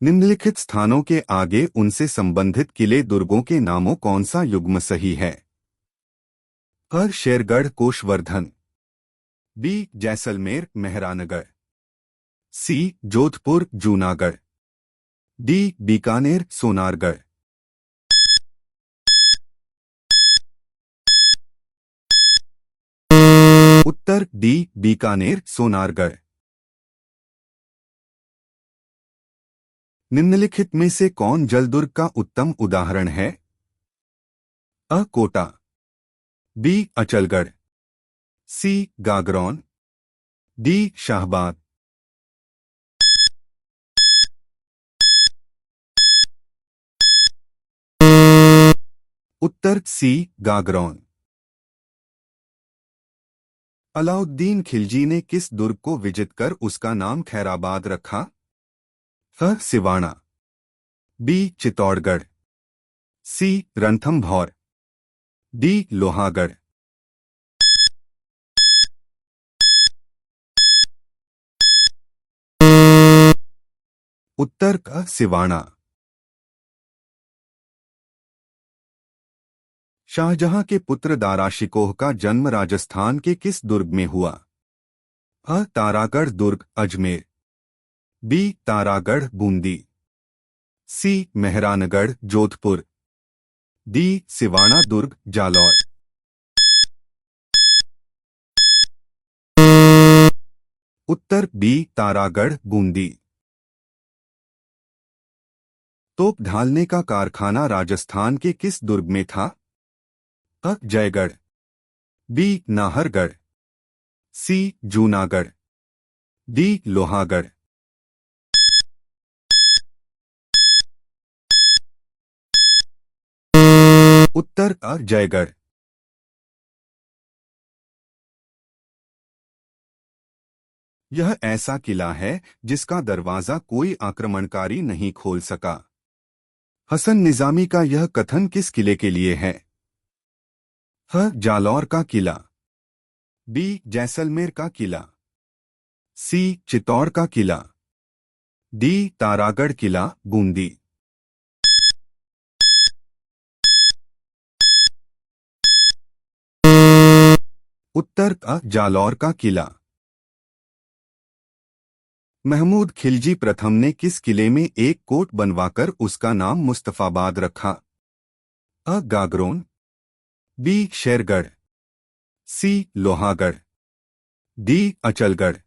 निम्नलिखित स्थानों के आगे उनसे संबंधित किले दुर्गों के नामों कौन सा युग्म सही है? अ शेरगढ़ कोषवर्धन, बी जैसलमेर मेहरानगढ़, सी जोधपुर जूनागढ़, डी बीकानेर सोनारगढ़। उत्तर डी बीकानेर सोनारगढ़। निम्नलिखित में से कौन जलदुर्ग का उत्तम उदाहरण है? अ कोटा, बी अचलगढ़, सी गागरौन, डी शाहबाद। उत्तर सी गागरौन। अलाउद्दीन खिलजी ने किस दुर्ग को विजित कर उसका नाम खैराबाद रखा? अ सिवाना, बी चित्तौड़गढ़, सी रणथंभौर, डी लोहागढ़। उत्तर क सिवाना। शाहजहां के पुत्र दाराशिकोह का जन्म राजस्थान के किस दुर्ग में हुआ? अ तारागढ़ दुर्ग अजमेर, बी तारागढ़ बूंदी, सी मेहरानगढ़ जोधपुर, डी सिवाना दुर्ग जालौर। उत्तर बी तारागढ़ बूंदी। तोप ढालने का कारखाना राजस्थान के किस दुर्ग में था? अ जयगढ़, बी नाहरगढ़, सी जूनागढ़, डी लोहागढ़। उत्तर अ जयगढ़। यह ऐसा किला है जिसका दरवाजा कोई आक्रमणकारी नहीं खोल सका। हसन निजामी का यह कथन किस किले के लिए है? ह जालौर का किला, बी जैसलमेर का किला, सी चित्तौड़ का किला, डी तारागढ़ किला बूंदी। उत्तर अ जालौर का किला। महमूद खिलजी प्रथम ने किस किले में एक कोट बनवाकर उसका नाम मुस्तफाबाद रखा? अ गागरोन, बी शेरगढ़, सी लोहागढ़, डी अचलगढ़।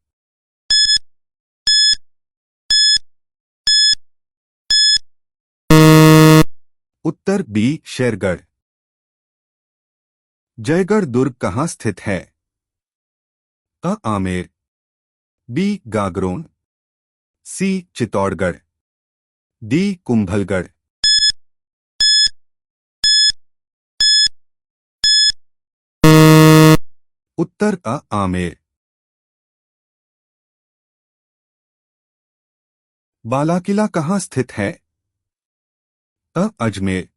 उत्तर बी शेरगढ़। जयगढ़ दुर्ग कहाँ स्थित है? अ आमेर, बी गागरोन, सी चित्तौड़गढ़, डी कुंभलगढ़। उत्तर अ आमेर। बालाकिला कहाँ स्थित है? अ अजमेर,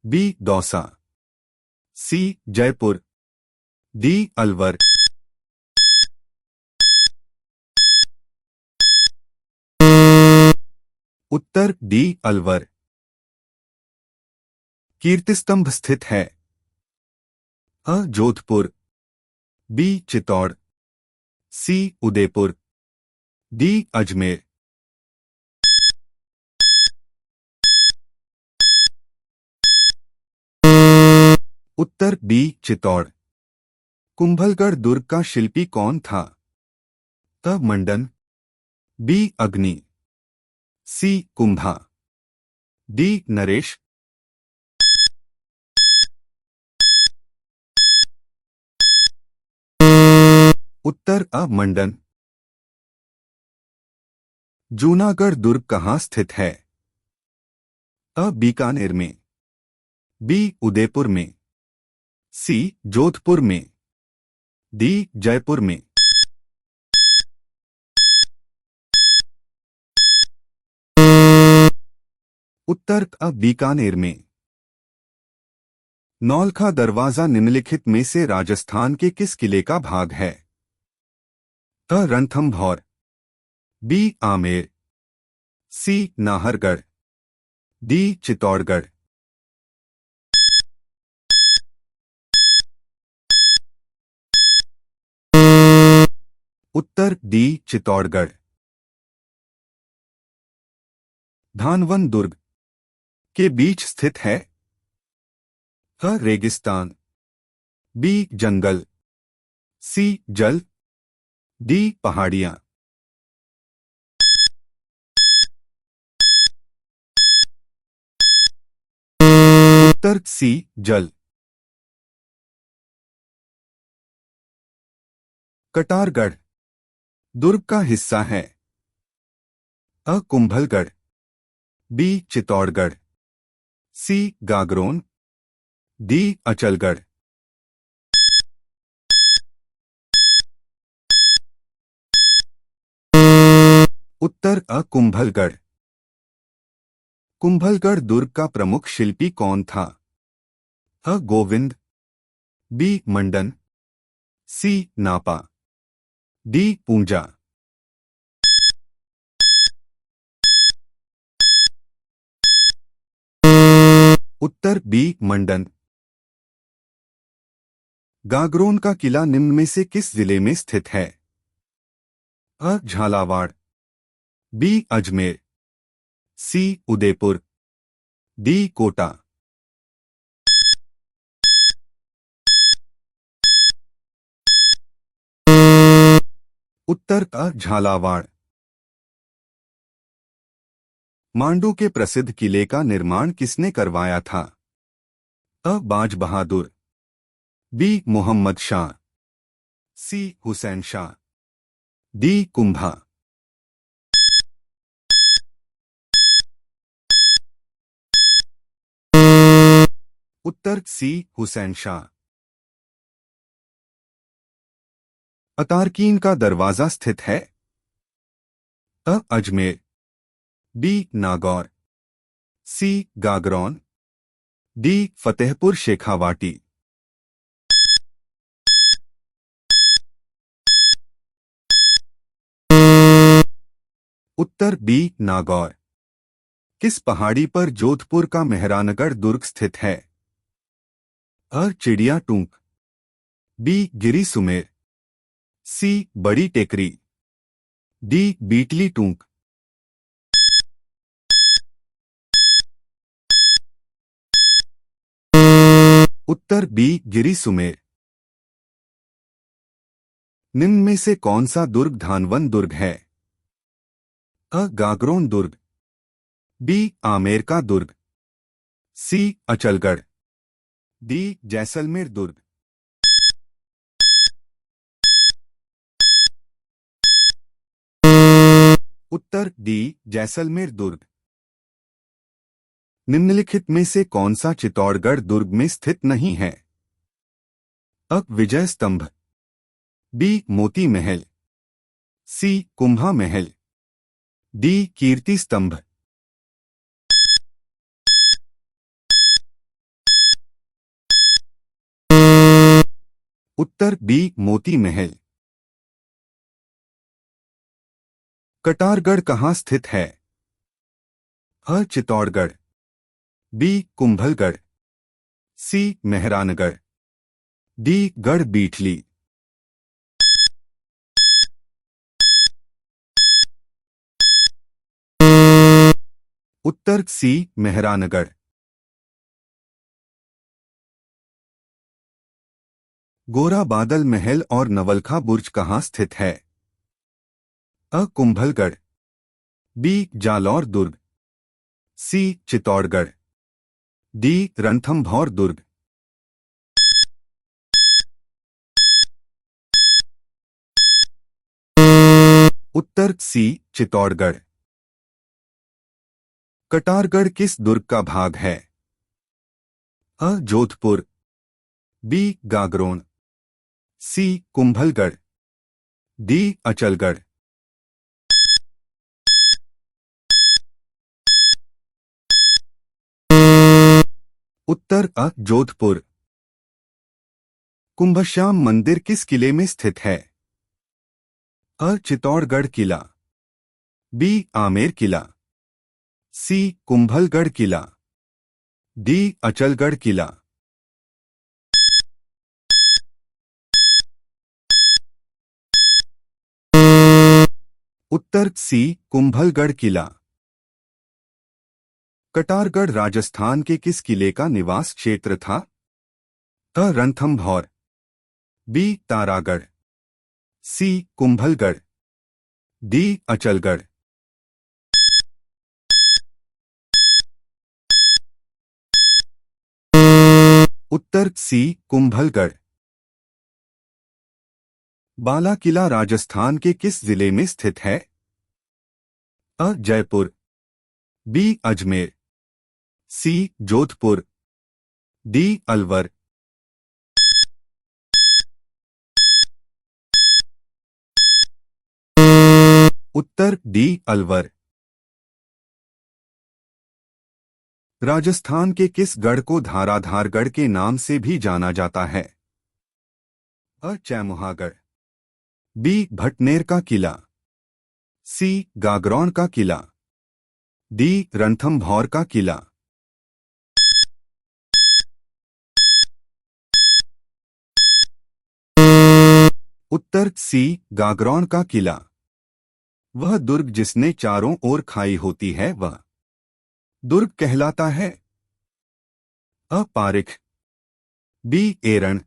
बी दौसा, सी जयपुर, डी अलवर। उत्तर डी अलवर। कीर्तिस्तंभ स्थित है? अ जोधपुर, बी चित्तौड़, सी उदयपुर, डी अजमेर। उत्तर बी चित्तौड़। कुंभलगढ़ दुर्ग का शिल्पी कौन था? अ मंडन, बी अग्नि, सी कुंभा, डी नरेश। उत्तर अ मंडन। जूनागढ़ दुर्ग कहाँ स्थित है? अ बीकानेर में, बी उदयपुर में, सी जोधपुर में, डी जयपुर में। उत्तर अ बीकानेर में। नौलखा दरवाजा निम्नलिखित में से राजस्थान के किस किले का भाग है? अ रणथंभौर, बी आमेर, सी नाहरगढ़, डी चित्तौड़गढ़। उत्तर डी चित्तौड़गढ़। धानवन दुर्ग के बीच स्थित है। अ रेगिस्तान, बी जंगल, सी जल, डी पहाड़ियां। उत्तर सी जल। कटारगढ़ दुर्ग का हिस्सा है। अ कुंभलगढ़, बी चित्तौड़गढ़, सी गागरोन, डी अचलगढ़। उत्तर अ कुंभलगढ़। कुंभलगढ़ दुर्ग का प्रमुख शिल्पी कौन था? अ गोविंद, बी मंडन, सी नापा, डी पूंजा। उत्तर बी मंडन। गागरोन का किला निम्न में से किस जिले में स्थित है? अ झालावाड़, बी अजमेर, सी उदयपुर, डी कोटा। उत्तर अ झालावाड़। मांडू के प्रसिद्ध किले का निर्माण किसने करवाया था? अ बाज बहादुर, बी मोहम्मद शाह, सी हुसैन शाह, डी कुंभा। उत्तर सी हुसैन शाह। अतारकीन का दरवाजा स्थित है। अ अजमेर, बी नागौर, सी गागरौन, डी फतेहपुर शेखावाटी। उत्तर बी नागौर। किस पहाड़ी पर जोधपुर का मेहरानगढ़ दुर्ग स्थित है? अ चिड़िया टूंक, बी गिरी सुमेर, सी बड़ी टेकरी, डी बीटली टूंक। उत्तर बी गिरी सुमेर। निम्न में से कौन सा दुर्ग धानवन दुर्ग है? अ गागरोन दुर्ग, बी आमेर का दुर्ग, सी अचलगढ़, डी जैसलमेर दुर्ग। उत्तर डी जैसलमेर दुर्ग। निम्नलिखित में से कौन सा चित्तौड़गढ़ दुर्ग में स्थित नहीं है? अ विजय स्तंभ, बी मोती महल, सी कुंभा महल, डी कीर्ति स्तंभ। उत्तर बी मोती महल। कटारगढ़ कहाँ स्थित है? अ चित्तौड़गढ़, बी कुंभलगढ़, सी मेहरानगढ़, डी गढ़ बीठली। उत्तर सी मेहरानगढ़। गोरा बादल महल और नवलखा बुर्ज कहाँ स्थित है? अ कुंभलगढ़, बी जालौर दुर्ग, सी चित्तौड़गढ़, डी रणथंभौर दुर्ग। उत्तर सी चित्तौड़गढ़। कटारगढ़ किस दुर्ग का भाग है? अ जोधपुर, बी गागरोन, सी कुंभलगढ़, डी अचलगढ़। उत्तर अ जोधपुर। कुंभश्याम मंदिर किस किले में स्थित है? अ चित्तौड़गढ़ किला, बी आमेर किला, सी कुंभलगढ़ किला, डी अचलगढ़ किला। उत्तर सी कुंभलगढ़ किला। कटारगढ़ राजस्थान के किस किले का निवास क्षेत्र था? अ रणथंभौर, बी तारागढ़, सी कुंभलगढ़, डी अचलगढ़। उत्तर सी कुंभलगढ़। बाला किला राजस्थान के किस जिले में स्थित है? अ जयपुर, बी अजमेर, सी जोधपुर, डी अलवर। उत्तर डी अलवर। राजस्थान के किस गढ़ को धाराधारगढ़ के नाम से भी जाना जाता है? अ चैमुहागढ़, बी भटनेर का किला, सी गागरौन का किला, डी रणथंभौर का किला। उत्तर सी गागरौन का किला। वह दुर्ग जिसने चारों ओर खाई होती है वह दुर्ग कहलाता है? अ पारिख, बी एरण,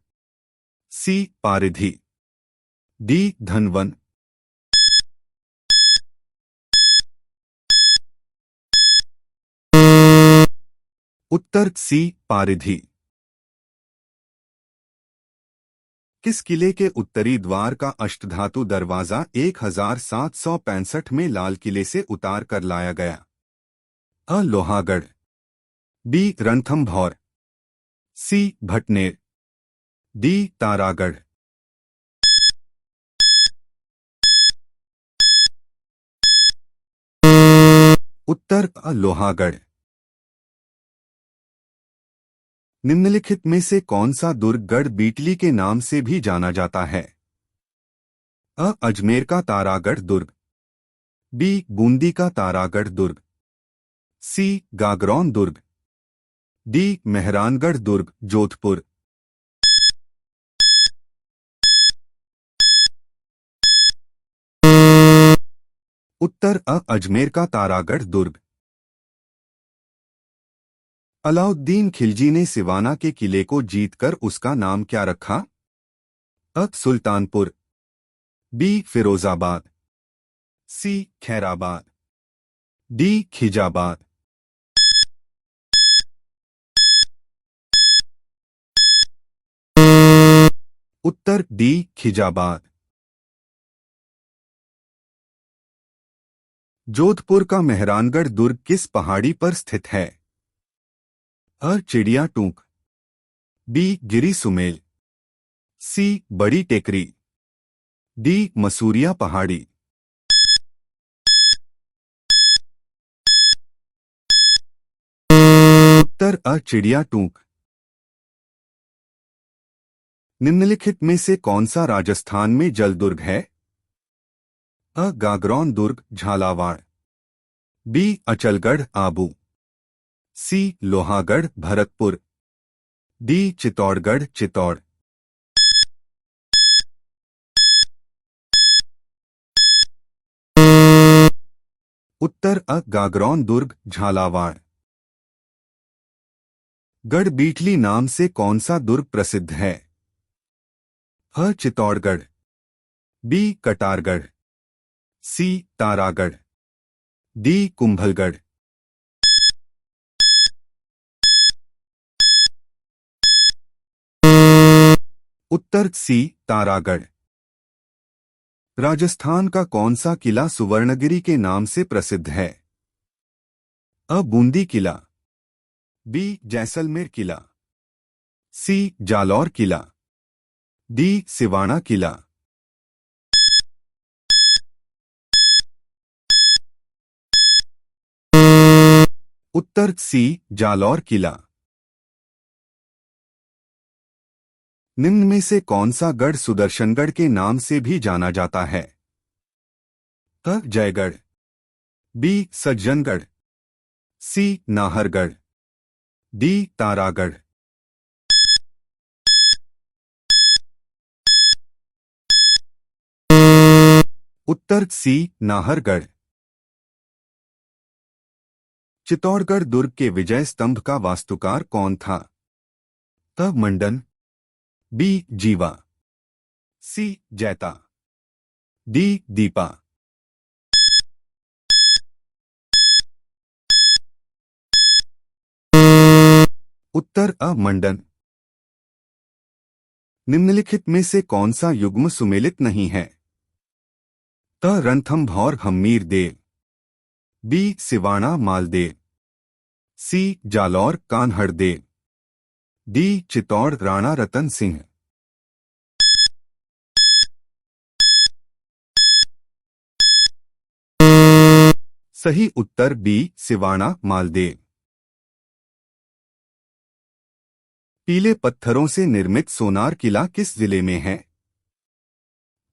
सी पारिधि, डी धनवन। उत्तर सी पारिधि। किस किले के उत्तरी द्वार का अष्टधातु दरवाजा 1765 में लाल किले से उतार कर लाया गया? अ लोहागढ़, बी रणथंभौर, सी भटनेर, डी तारागढ़। उत्तर अ लोहागढ़। निम्नलिखित में से कौन सा दुर्ग गढ़ बीटली के नाम से भी जाना जाता है? अ अजमेर का तारागढ़ दुर्ग, बी बूंदी का तारागढ़ दुर्ग, सी गागरौन दुर्ग, डी मेहरानगढ़ दुर्ग जोधपुर। उत्तर अ अजमेर का तारागढ़ दुर्ग। अलाउद्दीन खिलजी ने सिवाना के किले को जीतकर उसका नाम क्या रखा? अ सुल्तानपुर, बी फिरोजाबाद, सी खैराबाद, डी खिजाबाद। उत्तर डी खिजाबाद। जोधपुर का मेहरानगढ़ दुर्ग किस पहाड़ी पर स्थित है? अ चिड़िया टूक, बी गिरी सुमेल, सी बड़ी टेकरी, डी मसूरिया पहाड़ी। उत्तर अ चिड़िया टूक। निम्नलिखित में से कौन सा राजस्थान में जल दुर्ग है? अ गागरौन दुर्ग झालावाड़, बी अचलगढ़ आबू, सी लोहागढ़ भरतपुर, डी चित्तौड़गढ़ चित्तौड़। उत्तर अ गागरौन दुर्ग झालावाड़। गढ़ बीटली नाम से कौन सा दुर्ग प्रसिद्ध है? अ चित्तौड़गढ़, बी कटारगढ़, सी तारागढ़, डी कुंभलगढ़। उत्तर सी तारागढ़। राजस्थान का कौन सा किला सुवर्णगिरी के नाम से प्रसिद्ध है? अ बूंदी किला, बी जैसलमेर किला, सी जालौर किला, डी सिवाना किला। उत्तर सी जालौर किला। निम्न में से कौन सा गढ़ सुदर्शनगढ़ के नाम से भी जाना जाता है? अ जयगढ़, बी सज्जनगढ़, सी नाहरगढ़, डी तारागढ़। उत्तर सी नाहरगढ़। चित्तौड़गढ़ दुर्ग के विजय स्तंभ का वास्तुकार कौन था? अ मंडन, बी जीवा, सी जैता, डी दीपा। उत्तर अ मंडन। निम्नलिखित में से कौन सा युग्म सुमेलित नहीं है? त रणथंभौर हम्मीर देव, बी सिवाणा मालदेव, सी जालौर कान्हड़ देव, डी चित्तौड़ राणा रतन सिंह। सही उत्तर बी सिवाणा मालदेव। पीले पत्थरों से निर्मित सोनार किला किस जिले में है?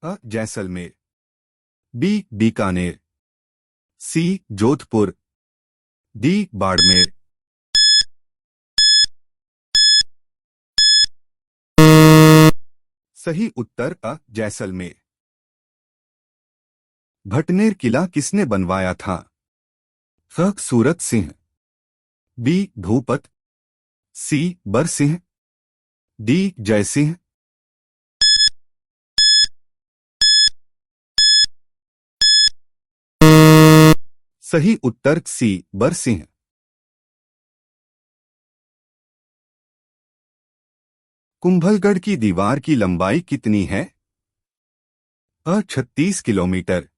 अ जैसलमेर, बी बीकानेर, सी जोधपुर, डी बाड़मेर। सही उत्तर अ जैसलमेर। भटनेर किला किसने बनवाया था? अ सूरत सिंह, बी भूपत, सी बरसिंह, डी जयसिंह। सही उत्तर सी बरसिंह। कुंभलगढ़ की दीवार की लंबाई कितनी है? अ 36 किलोमीटर,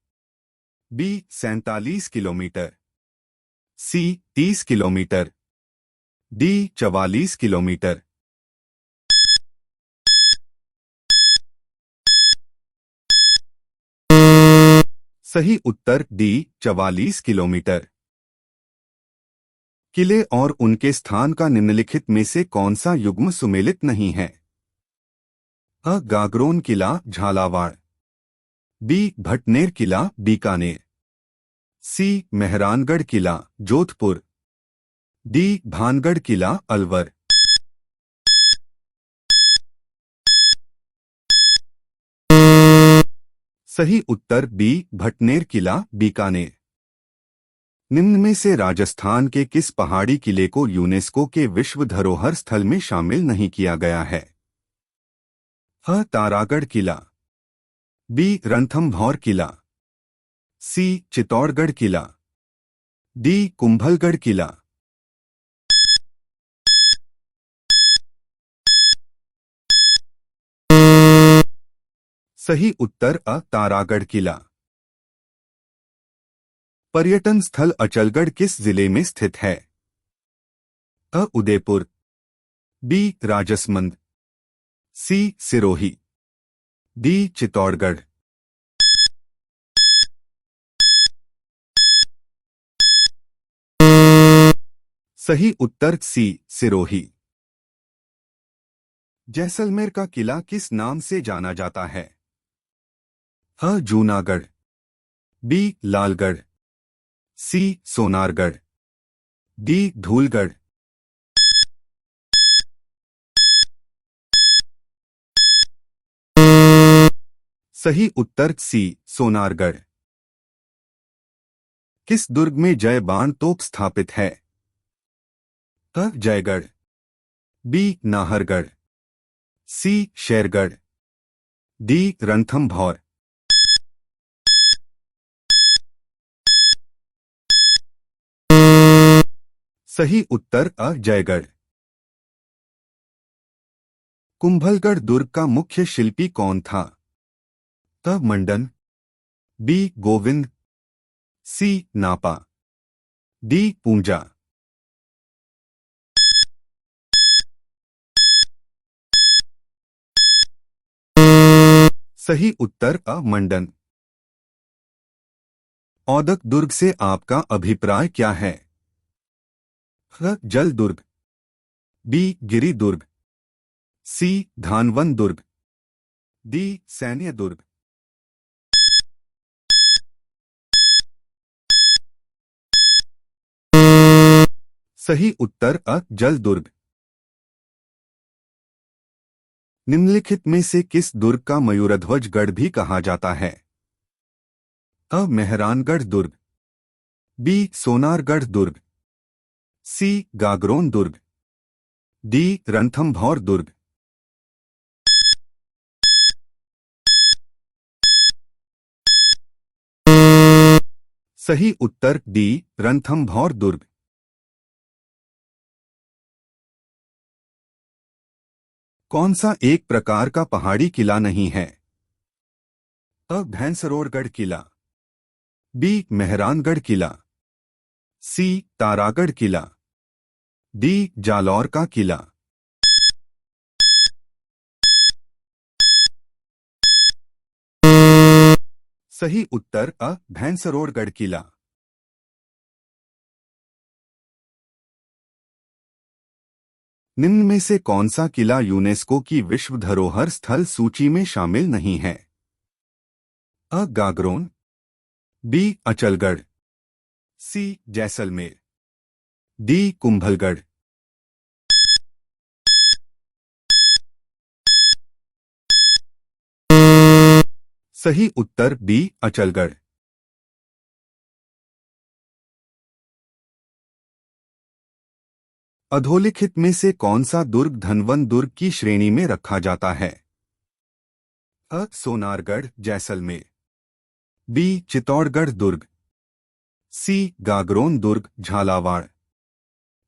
बी 47 किलोमीटर, सी 30 किलोमीटर, डी 44 किलोमीटर। सही उत्तर डी 44 किलोमीटर। किले और उनके स्थान का निम्नलिखित में से कौन सा युग्म सुमेलित नहीं है? अ गागरोन किला झालावाड़, बी भटनेर किला बीकानेर, सी मेहरानगढ़ किला जोधपुर, डी भानगढ़ किला अलवर। सही उत्तर बी भटनेर किला बीकानेर। निम्न में से राजस्थान के किस पहाड़ी किले को यूनेस्को के विश्व धरोहर स्थल में शामिल नहीं किया गया है? अ तारागढ़ किला, बी रणथंभौर किला, सी चित्तौड़गढ़ किला, डी कुंभलगढ़ किला। सही उत्तर अ तारागढ़ किला। पर्यटन स्थल अचलगढ़ किस जिले में स्थित है? अ उदयपुर, बी राजसमंद, सी सिरोही, डी चित्तौड़गढ़। सही उत्तर सी सिरोही। जैसलमेर का किला किस नाम से जाना जाता है? अ जूनागढ़, बी लालगढ़, सी सोनारगढ़, डी धूलगढ़। सही उत्तर सी सोनारगढ़। किस दुर्ग में जय बाण तोप स्थापित है? अ जयगढ़, बी नाहरगढ़, सी शेरगढ़, डी रणथंभौर। सही उत्तर अ जयगढ़। कुंभलगढ़ दुर्ग का मुख्य शिल्पी कौन था? अ मंडन, बी गोविंद, सी नापा, डी पूंजा। सही उत्तर अ मंडन। औदक दुर्ग से आपका अभिप्राय क्या है? अ जल दुर्ग, बी गिरि दुर्ग, सी धानवन दुर्ग, डी सैन्य दुर्ग। सही उत्तर अ जल दुर्ग। निम्नलिखित में से किस दुर्ग का मयूरध्वज गढ़ भी कहा जाता है? अ मेहरानगढ़ दुर्ग, बी सोनारगढ़ दुर्ग, सी गागरोन दुर्ग, डी रणथंभौर दुर्ग। सही उत्तर डी रणथंभौर दुर्ग। कौन सा एक प्रकार का पहाड़ी किला नहीं है? अ भैंसरोरगढ़ किला, बी मेहरानगढ़ किला, सी तारागढ़ किला, डी जालौर का किला। सही उत्तर अ भैंसरोरगढ़ किला। निम्न में से कौन सा किला यूनेस्को की विश्व धरोहर स्थल सूची में शामिल नहीं है? अ गागरोन, बी अचलगढ़, सी जैसलमेर, डी कुंभलगढ़। सही उत्तर बी अचलगढ़। अधोलिखित में से कौन सा दुर्ग धनवन दुर्ग की श्रेणी में रखा जाता है? अ सोनारगढ़ जैसलमेर, बी चित्तौड़गढ़ दुर्ग, सी गागरोन दुर्ग झालावाड़,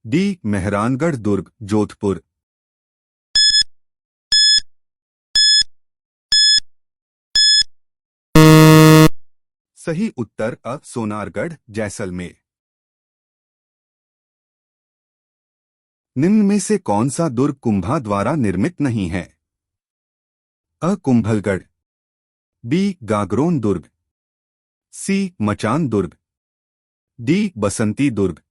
डी मेहरानगढ़ दुर्ग जोधपुर। सही उत्तर अ सोनारगढ़ जैसलमेर। निम्न में से कौन सा दुर्ग कुंभा द्वारा निर्मित नहीं है? अ कुंभलगढ़, बी गागरोन दुर्ग, सी मचान दुर्ग, डी बसंती दुर्ग।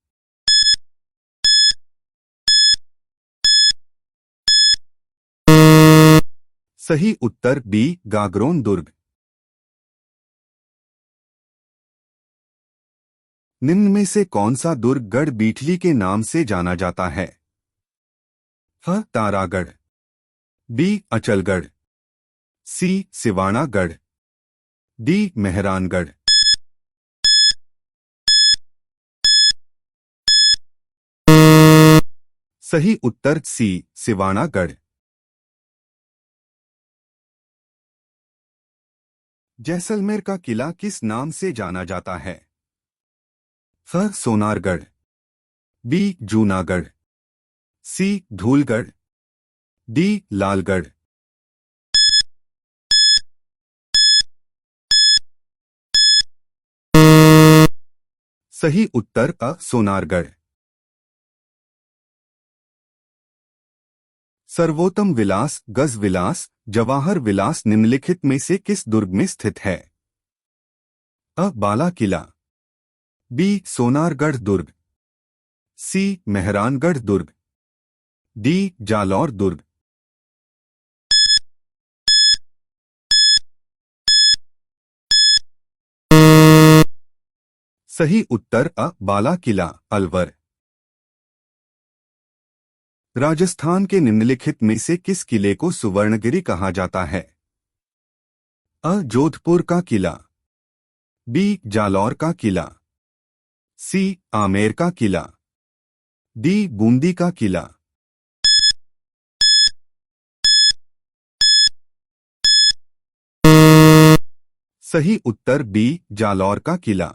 सही उत्तर बी गागरोन दुर्ग। निम्न में से कौन सा दुर्ग गढ़ बीठली के नाम से जाना जाता है? ह तारागढ़, बी अचलगढ़, सी सिवानागढ़, डी मेहरानगढ़। सही उत्तर सी सिवानागढ़। जैसलमेर का किला किस नाम से जाना जाता है? फ सोनारगढ़, बी जूनागढ़, सी धूलगढ़, डी लालगढ़। सही उत्तर अ सोनारगढ़। सर्वोत्तम विलास, गज विलास, जवाहर विलास निम्नलिखित में से किस दुर्ग में स्थित है? अ बाला किला, बी सोनारगढ़ दुर्ग, सी मेहरानगढ़ दुर्ग, डी जालौर दुर्ग। सही उत्तर अ बाला किला अलवर। राजस्थान के निम्नलिखित में से किस किले को सुवर्णगिरी कहा जाता है? अ जोधपुर का किला, बी जालौर का किला, सी आमेर का किला, डी बूंदी का किला। सही उत्तर बी जालौर का किला।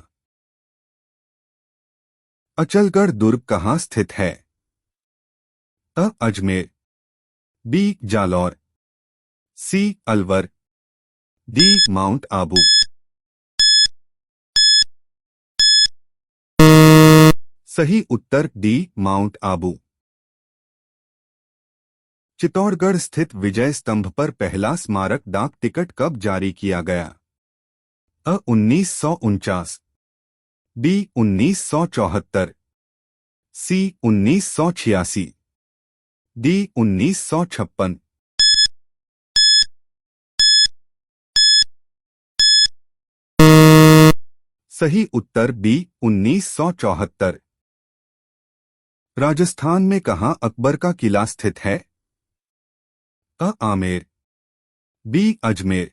अचलगढ़ दुर्ग कहाँ स्थित है? अ अजमेर, बी जालौर, सी अलवर, डी माउंट आबू। सही उत्तर डी माउंट आबू। चित्तौड़गढ़ स्थित विजय स्तंभ पर पहला स्मारक डाक टिकट कब जारी किया गया? अ 1949, बी 1974, सी 1986, डी 1956। सही उत्तर बी 1974। राजस्थान में कहाँ अकबर का किला स्थित है? अ आमेर, बी अजमेर,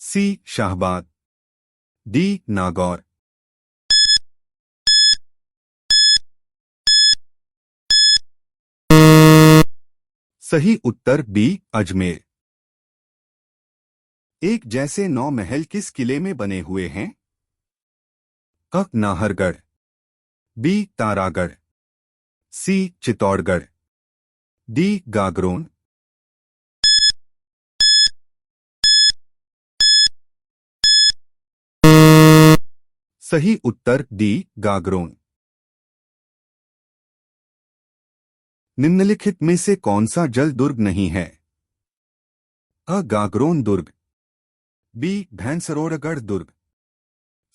सी शाहबाद, डी नागौर। सही उत्तर बी अजमेर। एक जैसे 9 महल किस किले में बने हुए हैं? अ नाहरगढ़, बी तारागढ़, सी चित्तौड़गढ़, डी गागरोन। सही उत्तर डी गागरोन। निम्नलिखित में से कौन सा जल दुर्ग नहीं है? अ गागरोन दुर्ग, बी भैंसरोड़गढ़ दुर्ग,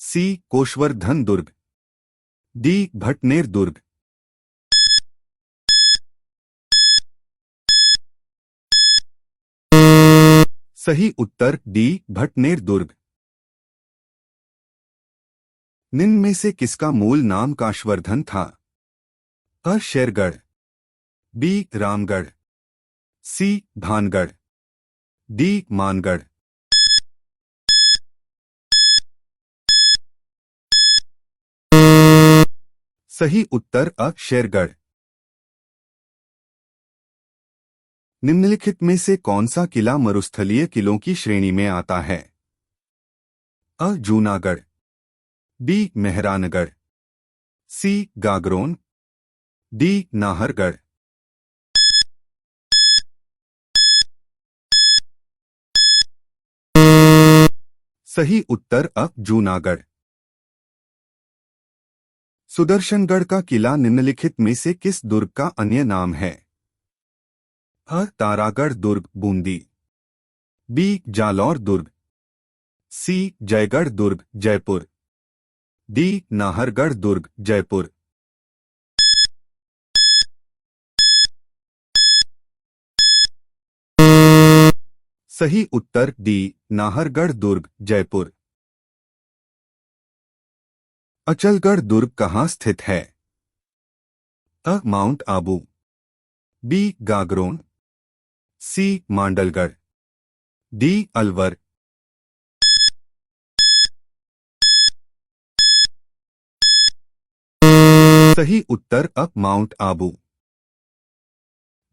सी कोशवर्धन दुर्ग, डी भटनेर दुर्ग। सही उत्तर डी भटनेर दुर्ग। निम्न में से किसका मूल नाम काशवर्धन था? अ शेरगढ़, बी रामगढ़, सी भानगढ़, डी मानगढ़। सही उत्तर अ शेरगढ़। निम्नलिखित में से कौन सा किला मरुस्थलीय किलों की श्रेणी में आता है? अ जूनागढ़, बी मेहरानगढ़, सी गागरोन, डी नाहरगढ़। सही उत्तर अ जूनागढ़। सुदर्शनगढ़ का किला निम्नलिखित में से किस दुर्ग का अन्य नाम है? अ तारागढ़ दुर्ग बूंदी, बी जालौर दुर्ग, सी जयगढ़ दुर्ग जयपुर, डी नाहरगढ़ दुर्ग जयपुर। सही उत्तर डी नाहरगढ़ दुर्ग जयपुर। अचलगढ़ दुर्ग कहाँ स्थित है? अ माउंट आबू, बी गागरोन, सी मांडलगढ़, डी अलवर। सही उत्तर अ माउंट आबू।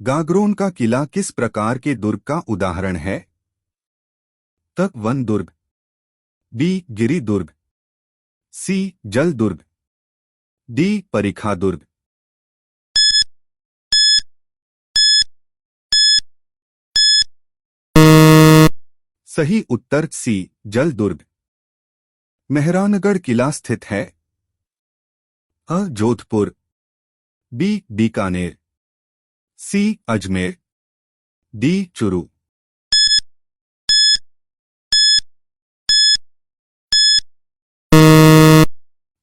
गागरोन का किला किस प्रकार के दुर्ग का उदाहरण है? त वन दुर्ग, बी गिरी दुर्ग, सी जल दुर्ग, डी परिखा दुर्ग। सही उत्तर सी जल दुर्ग। मेहरानगढ़ किला स्थित है? अ जोधपुर, बी बीकानेर, सी अजमेर, डी चुरू।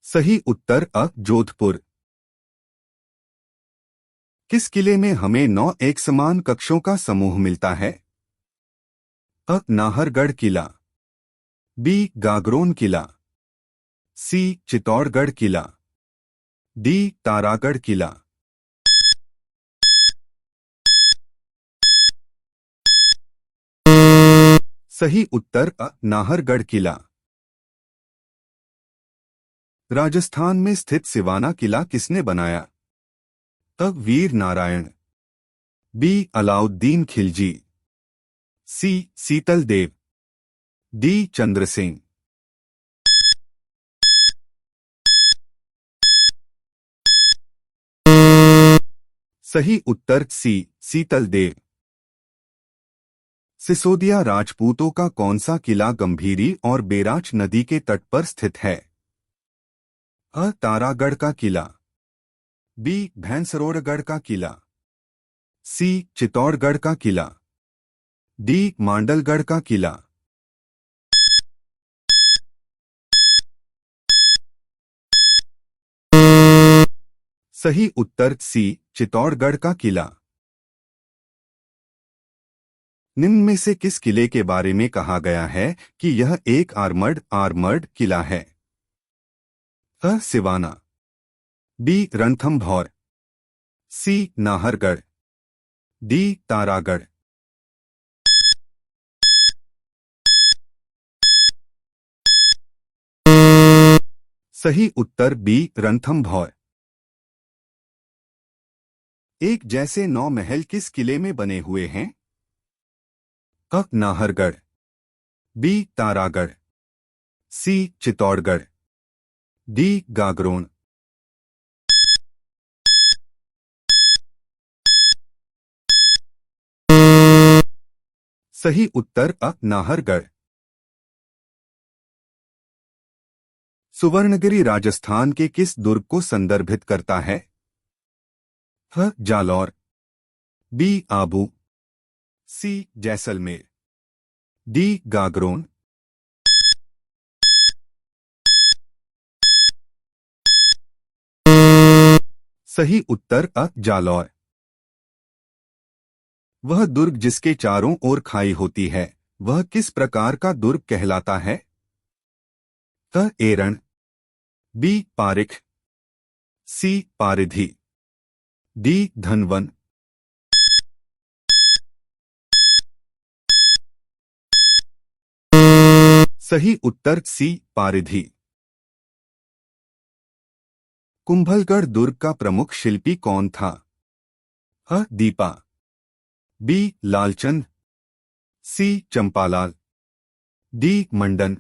सही उत्तर अ जोधपुर। किस किले में हमें 9 एक समान कक्षों का समूह मिलता है? अ नाहरगढ़ किला, बी गागरोन किला, सी चित्तौड़गढ़ किला, डी तारागढ़ किला। सही उत्तर अ नाहरगढ़ किला। राजस्थान में स्थित सिवाना किला किसने बनाया? अ वीर नारायण, बी अलाउद्दीन खिलजी, सी सीतल देव, डी चंद्रसेन। सही उत्तर सी सीतल देव। सिसोदिया राजपूतों का कौन सा किला गंभीरी और बेराच नदी के तट पर स्थित है? अ तारागढ़ का किला, बी भैंसरोड़गढ़ का किला, सी चित्तौड़गढ़ का किला, डी मांडलगढ़ का किला। सही उत्तर सी चित्तौड़गढ़ का किला। निम्न में से किस किले के बारे में कहा गया है कि यह एक आर्मर्ड किला है? अ सिवाना, बी रणथंभौर, सी नाहरगढ़, डी तारागढ़। सही उत्तर बी रणथंभौर। एक जैसे 9 महल किस किले में बने हुए हैं? अ नाहरगढ़, बी तारागढ़, सी चित्तौड़गढ़, डी गागरोन। सही उत्तर अ नाहरगढ़। सुवर्णगिरी राजस्थान के किस दुर्ग को संदर्भित करता है? ह जालौर, बी आबू, सी जैसलमेर, डी गागरोन। सही उत्तर अ जालौर। वह दुर्ग जिसके चारों ओर खाई होती है, वह किस प्रकार का दुर्ग कहलाता है? त एरण, बी पारिख, सी पारिधि, डी धनवन। सही उत्तर सी पारिधि। कुंभलगढ़ दुर्ग का प्रमुख शिल्पी कौन था? अ दीपा, बी लालचंद, सी चंपालाल, डी मंडन।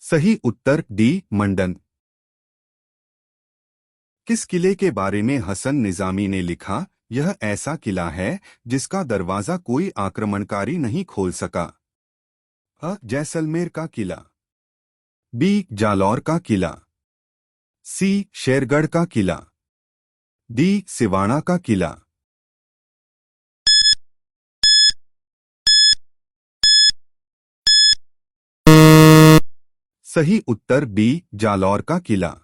सही उत्तर डी मंडन। किस किले के बारे में हसन निजामी ने लिखा, यह ऐसा किला है जिसका दरवाजा कोई आक्रमणकारी नहीं खोल सका? अ जैसलमेर का किला, बी जालौर का किला, सी शेरगढ़ का किला, डी सिवाना का किला। सही उत्तर बी जालौर का किला।